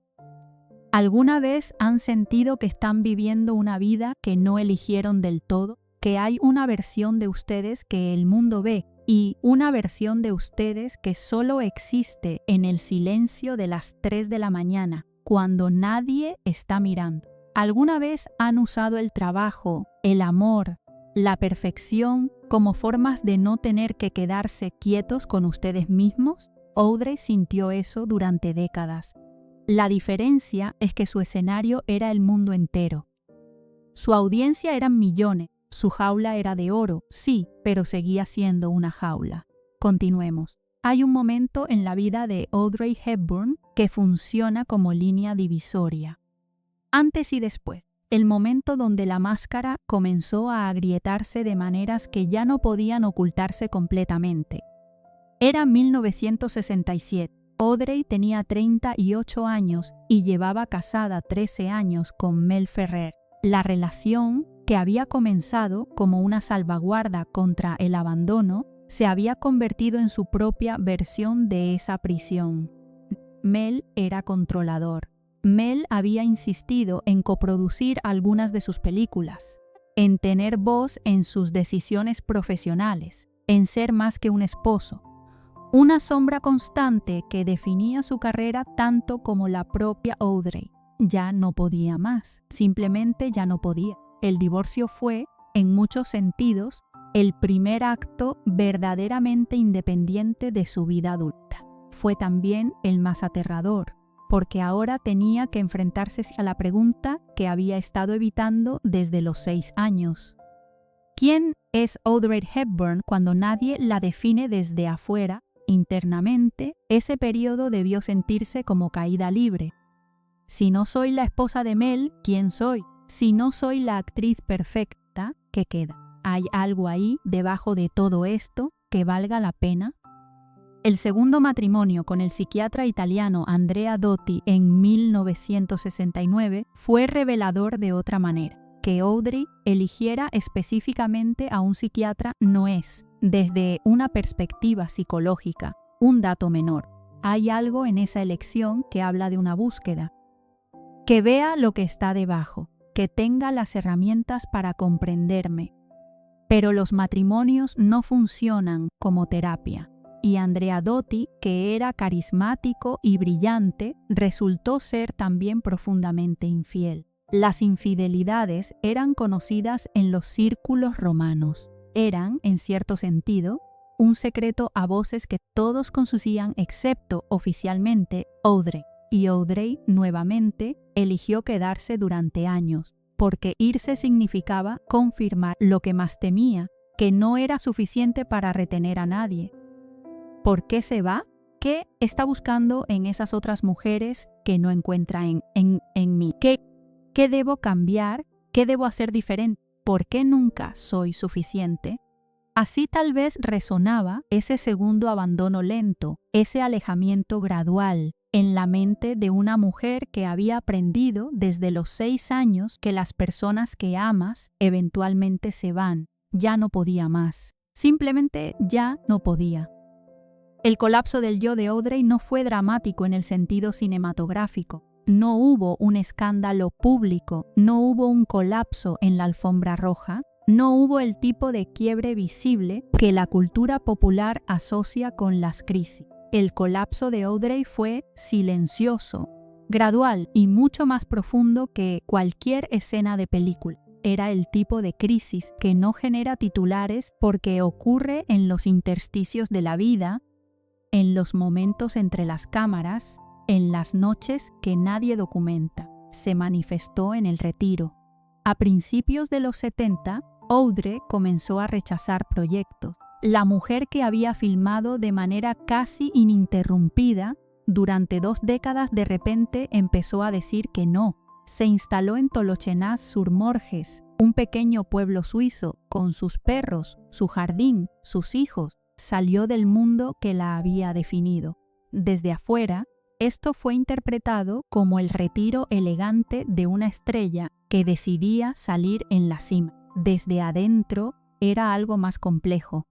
¿Alguna vez han sentido que están viviendo una vida que no eligieron del todo? Que hay una versión de ustedes que el mundo ve y una versión de ustedes que solo existe en el silencio de las 3 de la mañana, cuando nadie está mirando. ¿Alguna vez han usado el trabajo, el amor, la perfección como formas de no tener que quedarse quietos con ustedes mismos? Audrey sintió eso durante décadas. La diferencia es que su escenario era el mundo entero. Su audiencia eran millones, su jaula era de oro, sí, pero seguía siendo una jaula. Continuemos. Hay un momento en la vida de Audrey Hepburn que funciona como línea divisoria. Antes y después, el momento donde la máscara comenzó a agrietarse de maneras que ya no podían ocultarse completamente. Era 1967. Audrey tenía 38 años y llevaba casada 13 años con Mel Ferrer. La relación, que había comenzado como una salvaguarda contra el abandono, se había convertido en su propia versión de esa prisión. Mel era controlador. Mel había insistido en coproducir algunas de sus películas, en tener voz en sus decisiones profesionales, en ser más que un esposo. Una sombra constante que definía su carrera tanto como la propia Audrey. Ya no podía más, simplemente ya no podía. El divorcio fue, en muchos sentidos, el primer acto verdaderamente independiente de su vida adulta. Fue también el más aterrador, porque ahora tenía que enfrentarse a la pregunta que había estado evitando desde los 6 años. ¿Quién es Audrey Hepburn cuando nadie la define desde afuera? Internamente, ese periodo debió sentirse como caída libre. Si no soy la esposa de Mel, ¿quién soy? Si no soy la actriz perfecta, ¿qué queda? ¿Hay algo ahí debajo de todo esto que valga la pena? El segundo matrimonio con el psiquiatra italiano Andrea Dotti en 1969 fue revelador de otra manera. Que Audrey eligiera específicamente a un psiquiatra no es, desde una perspectiva psicológica, un dato menor. Hay algo en esa elección que habla de una búsqueda. Que vea lo que está debajo, que tenga las herramientas para comprenderme. Pero los matrimonios no funcionan como terapia. Y Andrea Dotti, que era carismático y brillante, resultó ser también profundamente infiel. Las infidelidades eran conocidas en los círculos romanos. Eran, en cierto sentido, un secreto a voces que todos conocían excepto oficialmente Audrey. Y Audrey, nuevamente, eligió quedarse durante años, porque irse significaba confirmar lo que más temía, que no era suficiente para retener a nadie. ¿Por qué se va? ¿Qué está buscando en esas otras mujeres que no encuentra en mí? ¿Qué debo cambiar? ¿Qué debo hacer diferente? ¿Por qué nunca soy suficiente? Así tal vez resonaba ese segundo abandono lento, ese alejamiento gradual en la mente de una mujer que había aprendido desde los 6 años que las personas que amas eventualmente se van. Ya no podía más. Simplemente ya no podía. El colapso del yo de Audrey no fue dramático en el sentido cinematográfico. No hubo un escándalo público, no hubo un colapso en la alfombra roja. No hubo el tipo de quiebre visible que la cultura popular asocia con las crisis. El colapso de Audrey fue silencioso, gradual y mucho más profundo que cualquier escena de película. Era el tipo de crisis que no genera titulares porque ocurre en los intersticios de la vida, en los momentos entre las cámaras, en las noches que nadie documenta. Se manifestó en el retiro. A principios de los 70, Audrey comenzó a rechazar proyectos. La mujer que había filmado de manera casi ininterrumpida durante 2 décadas de repente empezó a decir que no. Se instaló en Tolochenaz-sur-Morges, un pequeño pueblo suizo, con sus perros, su jardín, sus hijos. Salió del mundo que la había definido. Desde afuera, esto fue interpretado como el retiro elegante de una estrella que decidía salir en la cima. Desde adentro era algo más complejo.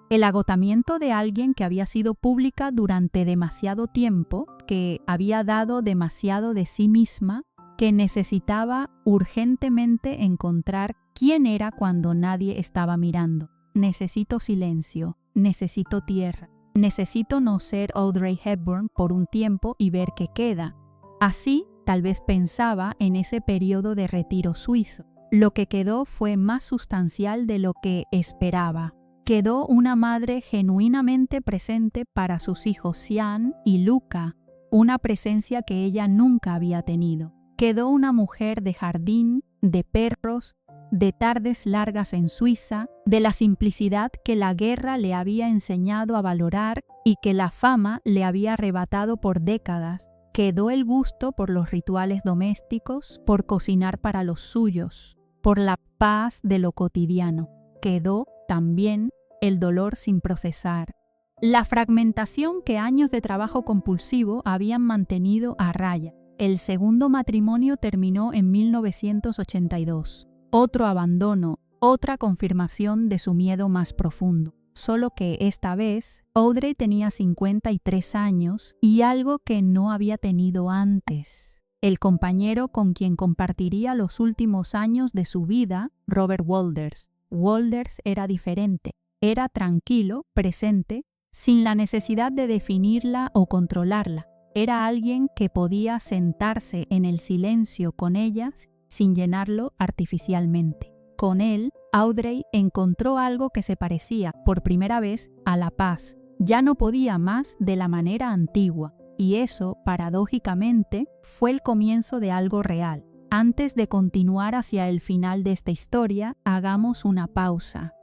El agotamiento de alguien que había sido pública durante demasiado tiempo, que había dado demasiado de sí misma, que necesitaba urgentemente encontrar quién era cuando nadie estaba mirando. Necesito silencio, necesito tierra, necesito no ser Audrey Hepburn por un tiempo y ver qué queda. Así, tal vez pensaba en ese periodo de retiro suizo. Lo que quedó fue más sustancial de lo que esperaba. Quedó una madre genuinamente presente para sus hijos Sian y Luca, una presencia que ella nunca había tenido. Quedó una mujer de jardín, de perros, de tardes largas en Suiza, de la simplicidad que la guerra le había enseñado a valorar y que la fama le había arrebatado por décadas. Quedó el gusto por los rituales domésticos, por cocinar para los suyos, por la paz de lo cotidiano. Quedó también el dolor sin procesar, la fragmentación que años de trabajo compulsivo habían mantenido a raya. El segundo matrimonio terminó en 1982. Otro abandono, otra confirmación de su miedo más profundo. Solo que esta vez, Audrey tenía 53 años y algo que no había tenido antes. El compañero con quien compartiría los últimos años de su vida, Robert Wolders. Wolders era diferente. Era tranquilo, presente, sin la necesidad de definirla o controlarla. Era alguien que podía sentarse en el silencio con ella sin llenarlo artificialmente. Con él, Audrey encontró algo que se parecía, por primera vez, a la paz. Ya no podía más de la manera antigua, y eso, paradójicamente, fue el comienzo de algo real. Antes de continuar hacia el final de esta historia, hagamos una pausa.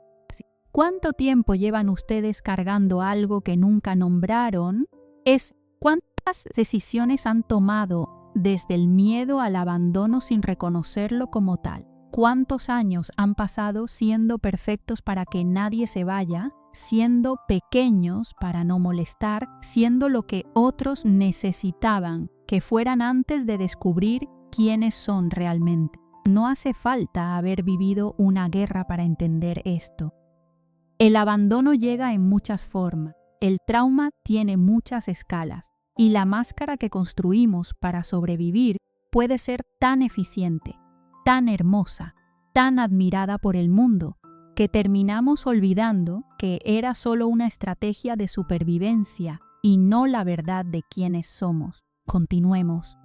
¿Cuánto tiempo llevan ustedes cargando algo que nunca nombraron? ¿Cuántas decisiones han tomado desde el miedo al abandono sin reconocerlo como tal? ¿Cuántos años han pasado siendo perfectos para que nadie se vaya, siendo pequeños para no molestar, siendo lo que otros necesitaban que fueran antes de descubrir quiénes son realmente? No hace falta haber vivido una guerra para entender esto. El abandono llega en muchas formas, el trauma tiene muchas escalas, y la máscara que construimos para sobrevivir puede ser tan eficiente, tan hermosa, tan admirada por el mundo, que terminamos olvidando que era solo una estrategia de supervivencia y no la verdad de quiénes somos. Continuemos.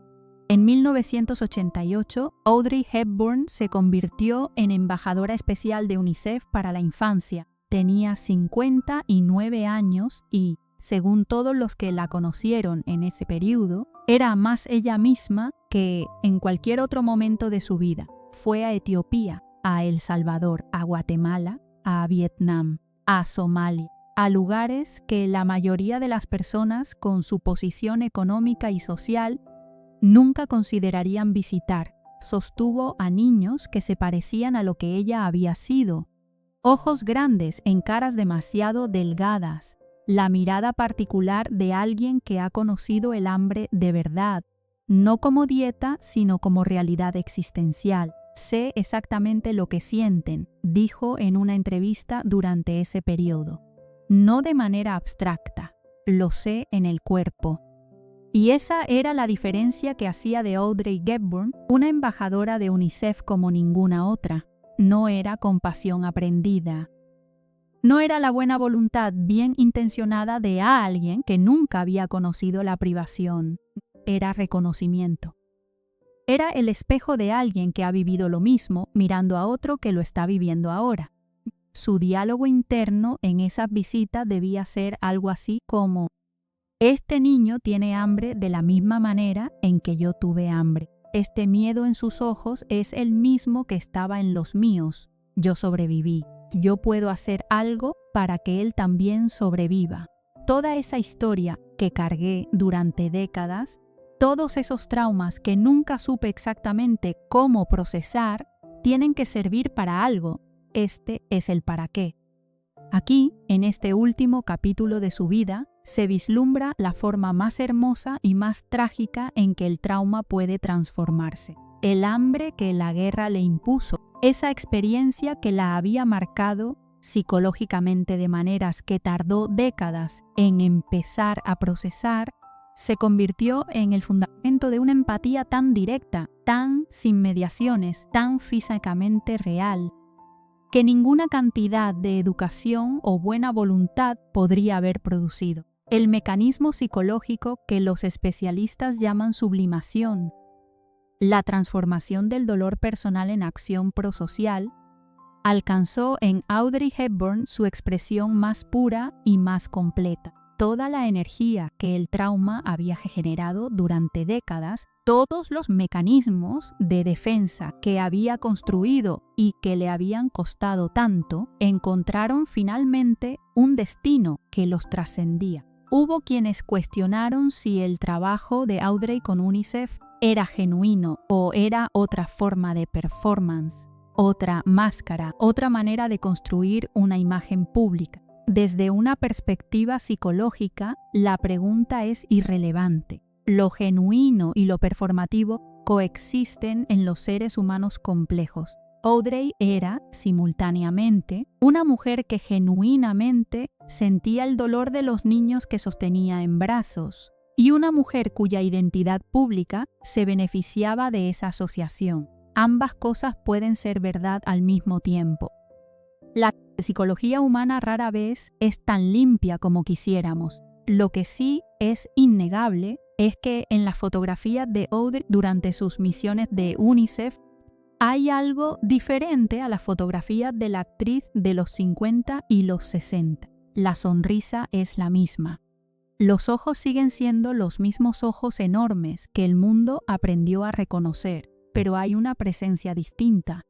En 1988, Audrey Hepburn se convirtió en embajadora especial de UNICEF para la infancia. Tenía 59 años y, según todos los que la conocieron en ese periodo, era más ella misma que en cualquier otro momento de su vida. Fue a Etiopía, a El Salvador, a Guatemala, a Vietnam, a Somalia, a lugares que la mayoría de las personas con su posición económica y social nunca considerarían visitar. Sostuvo a niños que se parecían a lo que ella había sido. Ojos grandes en caras demasiado delgadas, la mirada particular de alguien que ha conocido el hambre de verdad, no como dieta, sino como realidad existencial. Sé exactamente lo que sienten, dijo en una entrevista durante ese periodo. No de manera abstracta, lo sé en el cuerpo. Y esa era la diferencia que hacía de Audrey Hepburn una embajadora de UNICEF como ninguna otra. no era compasión aprendida. No era la buena voluntad bien intencionada de alguien que nunca había conocido la privación. Era reconocimiento. Era el espejo de alguien que ha vivido lo mismo mirando a otro que lo está viviendo ahora. Su diálogo interno en esas visitas debía ser algo así como: este niño tiene hambre de la misma manera en que yo tuve hambre. Este miedo en sus ojos es el mismo que estaba en los míos. Yo sobreviví. Yo puedo hacer algo para que él también sobreviva. Toda esa historia que cargué durante décadas, todos esos traumas que nunca supe exactamente cómo procesar, tienen que servir para algo. Este es el para qué. Aquí, en este último capítulo de su vida, se vislumbra la forma más hermosa y más trágica en que el trauma puede transformarse. El hambre que la guerra le impuso, esa experiencia que la había marcado psicológicamente de maneras que tardó décadas en empezar a procesar, se convirtió en el fundamento de una empatía tan directa, tan sin mediaciones, tan físicamente real, que ninguna cantidad de educación o buena voluntad podría haber producido. El mecanismo psicológico que los especialistas llaman sublimación, la transformación del dolor personal en acción prosocial, alcanzó en Audrey Hepburn su expresión más pura y más completa. Toda la energía que el trauma había generado durante décadas, todos los mecanismos de defensa que había construido y que le habían costado tanto, encontraron finalmente un destino que los trascendía. Hubo quienes cuestionaron si el trabajo de Audrey con UNICEF era genuino o era otra forma de performance, otra máscara, otra manera de construir una imagen pública. Desde una perspectiva psicológica, la pregunta es irrelevante. Lo genuino y lo performativo coexisten en los seres humanos complejos. Audrey era, simultáneamente, una mujer que genuinamente sentía el dolor de los niños que sostenía en brazos, y una mujer cuya identidad pública se beneficiaba de esa asociación. Ambas cosas pueden ser verdad al mismo tiempo. La psicología humana rara vez es tan limpia como quisiéramos. Lo que sí es innegable es que en las fotografías de Audrey durante sus misiones de UNICEF hay algo diferente a las fotografías de la actriz de los 50 y los 60. La sonrisa es la misma. Los ojos siguen siendo los mismos ojos enormes que el mundo aprendió a reconocer, pero hay una presencia distinta,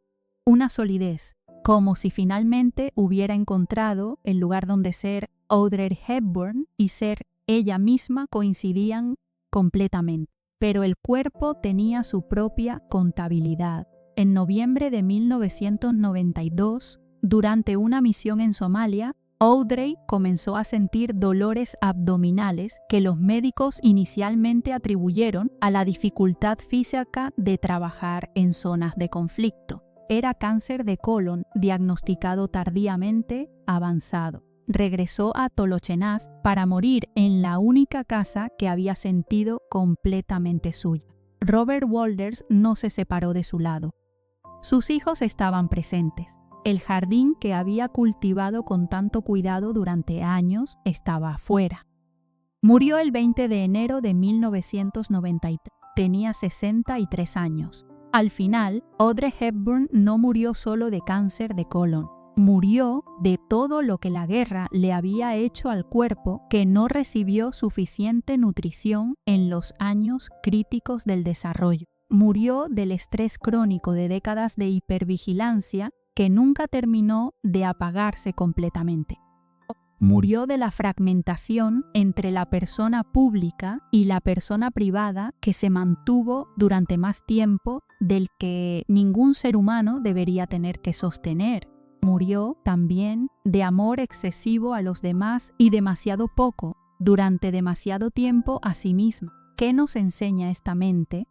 una solidez, como si finalmente hubiera encontrado el lugar donde ser Audrey Hepburn y ser ella misma coincidían completamente. Pero el cuerpo tenía su propia contabilidad. En noviembre de 1992, durante una misión en Somalia, Audrey comenzó a sentir dolores abdominales que los médicos inicialmente atribuyeron a la dificultad física de trabajar en zonas de conflicto. Era cáncer de colon diagnosticado tardíamente avanzado. Regresó a Tolochenaz para morir en la única casa que había sentido completamente suya. Robert Walters no se separó de su lado. Sus hijos estaban presentes. El jardín que había cultivado con tanto cuidado durante años estaba afuera. Murió el 20 de enero de 1993. Tenía 63 años. Al final, Audrey Hepburn no murió solo de cáncer de colon. Murió de todo lo que la guerra le había hecho al cuerpo, que no recibió suficiente nutrición en los años críticos del desarrollo. Murió del estrés crónico de décadas de hipervigilancia que nunca terminó de apagarse completamente. Murió de la fragmentación entre la persona pública y la persona privada que se mantuvo durante más tiempo del que ningún ser humano debería tener que sostener. Murió también de amor excesivo a los demás y demasiado poco, durante demasiado tiempo a sí misma. ¿Qué nos enseña esta mente?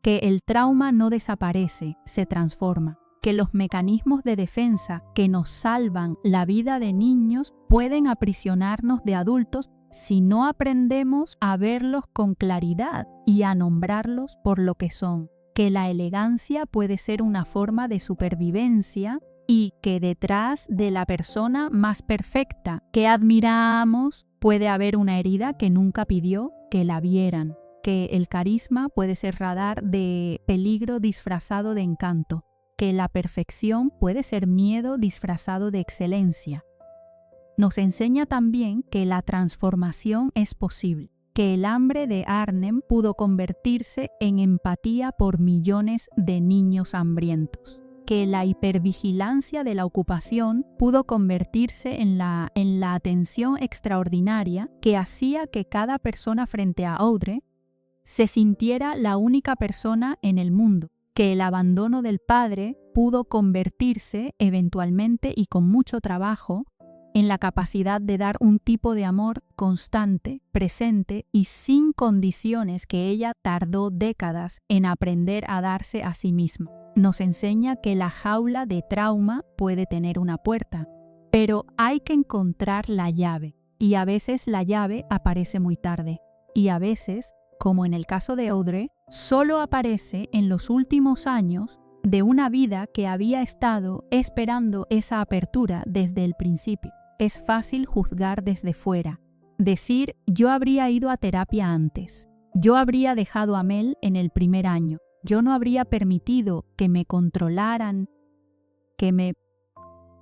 Que el trauma no desaparece, se transforma. Que los mecanismos de defensa que nos salvan la vida de niños pueden aprisionarnos de adultos si no aprendemos a verlos con claridad y a nombrarlos por lo que son. que la elegancia puede ser una forma de supervivencia y que detrás de la persona más perfecta que admiramos puede haber una herida que nunca pidió que la vieran, que el carisma puede ser radar de peligro disfrazado de encanto, que la perfección puede ser miedo disfrazado de excelencia. Nos enseña también que la transformación es posible, que el hambre de Arnhem pudo convertirse en empatía por millones de niños hambrientos, que la hipervigilancia de la ocupación pudo convertirse en la atención extraordinaria que hacía que cada persona frente a Audrey se sintiera la única persona en el mundo, que el abandono del padre pudo convertirse eventualmente y con mucho trabajo en la capacidad de dar un tipo de amor constante, presente y sin condiciones que ella tardó décadas en aprender a darse a sí misma. Nos enseña que la jaula de trauma puede tener una puerta, pero hay que encontrar la llave, y a veces la llave aparece muy tarde, y a veces, como en el caso de Audrey, solo aparece en los últimos años de una vida que había estado esperando esa apertura desde el principio. Es fácil juzgar desde fuera, decir yo habría ido a terapia antes, yo habría dejado a Mel en el primer año, yo no habría permitido que me controlaran,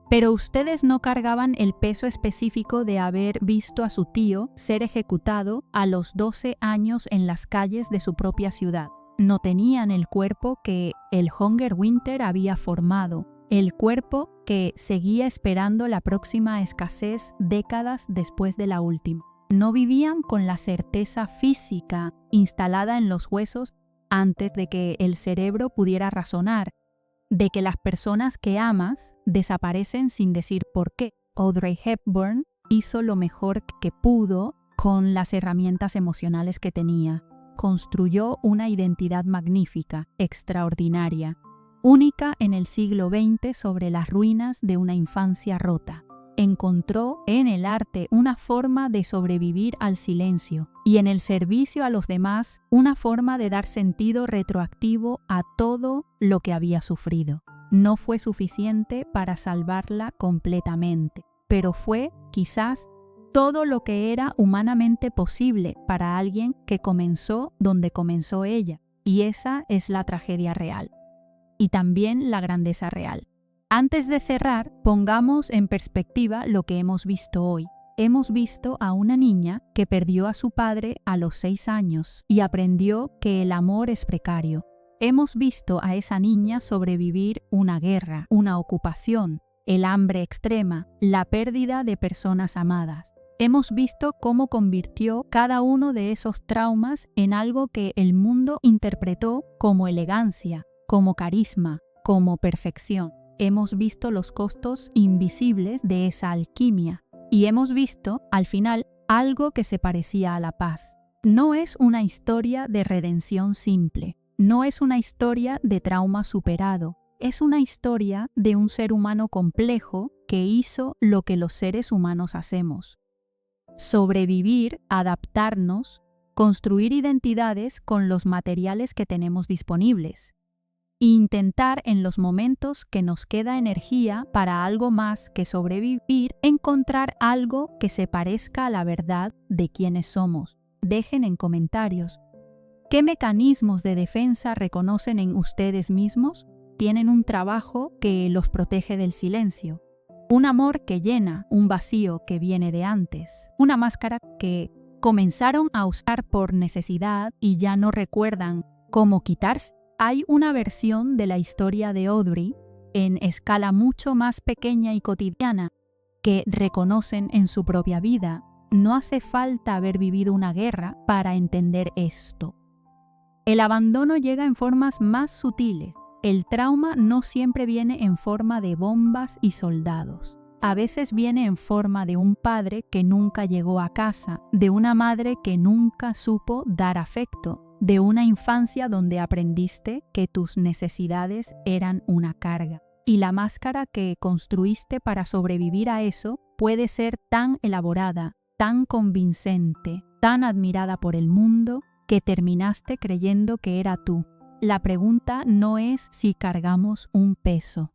Pero ustedes no cargaban el peso específico de haber visto a su tío ser ejecutado a los 12 años en las calles de su propia ciudad. No tenían el cuerpo que el Hunger Winter había formado, el cuerpo que seguía esperando la próxima escasez décadas después de la última. No vivían con la certeza física instalada en los huesos antes de que el cerebro pudiera razonar, de que las personas que amas desaparecen sin decir por qué. Audrey Hepburn hizo lo mejor que pudo con las herramientas emocionales que tenía. Construyó una identidad magnífica, extraordinaria, única en el siglo XX sobre las ruinas de una infancia rota. Encontró en el arte una forma de sobrevivir al silencio y en el servicio a los demás una forma de dar sentido retroactivo a todo lo que había sufrido. No fue suficiente para salvarla completamente, pero fue, quizás, todo lo que era humanamente posible para alguien que comenzó donde comenzó ella, y esa es la tragedia real, y también la grandeza real. Antes de cerrar, pongamos en perspectiva lo que hemos visto hoy. Hemos visto a una niña que perdió a su padre a los 6 años y aprendió que el amor es precario. Hemos visto a esa niña sobrevivir una guerra, una ocupación, el hambre extrema, la pérdida de personas amadas. Hemos visto cómo convirtió cada uno de esos traumas en algo que el mundo interpretó como elegancia, como carisma, como perfección. Hemos visto los costos invisibles de esa alquimia y hemos visto, al final, algo que se parecía a la paz. No es una historia de redención simple, no es una historia de trauma superado, es una historia de un ser humano complejo que hizo lo que los seres humanos hacemos: sobrevivir, adaptarnos, construir identidades con los materiales que tenemos disponibles. E intentar en los momentos que nos queda energía para algo más que sobrevivir, encontrar algo que se parezca a la verdad de quienes somos. Dejen en comentarios, ¿qué mecanismos de defensa reconocen en ustedes mismos? Tienen un trabajo que los protege del silencio, un amor que llena un vacío que viene de antes, una máscara que comenzaron a usar por necesidad y ya no recuerdan cómo quitarse. Hay una versión de la historia de Audrey, en escala mucho más pequeña y cotidiana, que reconocen en su propia vida. No hace falta haber vivido una guerra para entender esto. El abandono llega en formas más sutiles. El trauma no siempre viene en forma de bombas y soldados. A veces viene en forma de un padre que nunca llegó a casa, de una madre que nunca supo dar afecto, de una infancia donde aprendiste que tus necesidades eran una carga. Y la máscara que construiste para sobrevivir a eso puede ser tan elaborada, tan convincente, tan admirada por el mundo, que terminaste creyendo que era tú. La pregunta no es si cargamos un peso.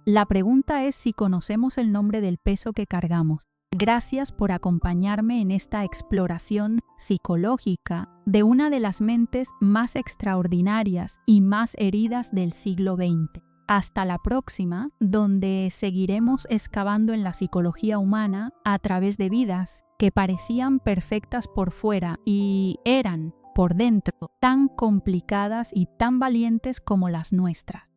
La pregunta es si conocemos el nombre del peso que cargamos. Gracias por acompañarme en esta exploración psicológica de una de las mentes más extraordinarias y más heridas del siglo XX. Hasta la próxima, donde seguiremos excavando en la psicología humana a través de vidas que parecían perfectas por fuera y eran, por dentro, tan complicadas y tan valientes como las nuestras.